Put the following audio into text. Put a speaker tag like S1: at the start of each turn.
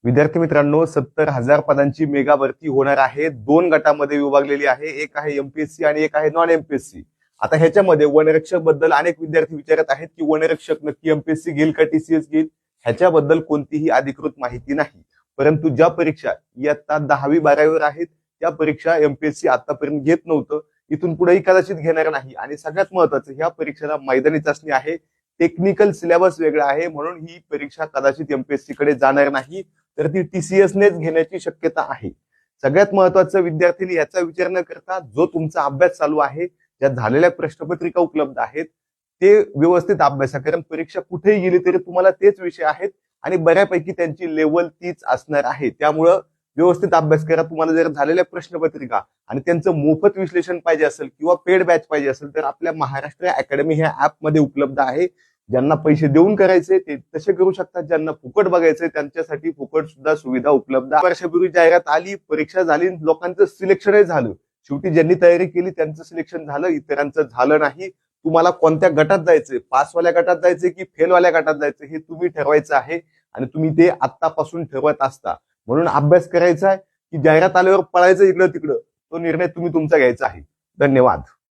S1: विद्यार्थी मित्रांनो, 70,000 पदांची मेगा भरती होणार आहे. 2 गटामध्ये विभागलेली आहे. एक आहे एमपीएससी आणि एक आहे नॉन एमपीएससी. आता ह्याच्यामध्ये वनरक्षक बद्दल अनेक विद्यार्थी विचारत आहेत की वनरक्षक नक्की एमपीएससी घेईल का टीसीएस घेईल. ह्याच्याबद्दल कोणतीही अधिकृत माहिती नाही. परंतु ज्या परीक्षा इयत्ता 10वी 12वीवर आहेत त्या परीक्षा एमपीएससी आतापर्यंत घेत नव्हतं. इथून पुढेही कदाचित घेणार नाही. आणि सगळ्यात महत्वाचं, ह्या परीक्षेला मैदानी चाचणी आहे. टेक्निकल सिलेबस वेगळा आहे, म्हणून ही परीक्षा कदाचित एमपीएससी कडे जाणार नाही, तर ती टीसीएसनेच घेण्याची शक्यता आहे. सगळ्यात महत्वाचं, विद्यार्थ्यांनी याचा विचार न करता जो तुमचा अभ्यास चालू आहे, ज्या झालेल्या प्रश्नपत्रिका उपलब्ध आहेत ते व्यवस्थित अभ्यासा. कारण परीक्षा कुठेही गेली तरी तुम्हाला तेच विषय आहेत आणि बऱ्यापैकी त्यांची लेवल तीच असणार आहे. त्यामुळं व्यवस्थित अभ्यास करा. तुम्हाला जर झालेल्या प्रश्नपत्रिका आणि त्यांचं मोफत विश्लेषण पाहिजे असेल किंवा पेड बॅच पाहिजे असेल तर आपल्या महाराष्ट्र अकॅडमी ह्या ऍप मध्ये उपलब्ध आहे. ज्यांना पैसे देऊन करायचे ते तसे करू शकतात. ज्यांना फुकट बघायचंय त्यांच्यासाठी फुकट सुद्धा सुविधा उपलब्ध आहे. वर्षापूर्वी जाहिरात आली, परीक्षा झाली, लोकांचं सिलेक्शनही झालं. शेवटी ज्यांनी तयारी केली त्यांचं सिलेक्शन झालं, इतरांचं झालं नाही. तुम्हाला कोणत्या गटात जायचंय, पासवाल्या गटात जायचंय की फेलवाल्या गटात जायचंय हे तुम्ही ठरवायचं आहे आणि तुम्ही ते आत्तापासून ठरवत असता. म्हणून अभ्यास करायचा आहे की जाहिरात आल्यावर पळायचं इकडं तिकडं, तो निर्णय तुम्ही तुमचा घ्यायचा आहे. धन्यवाद.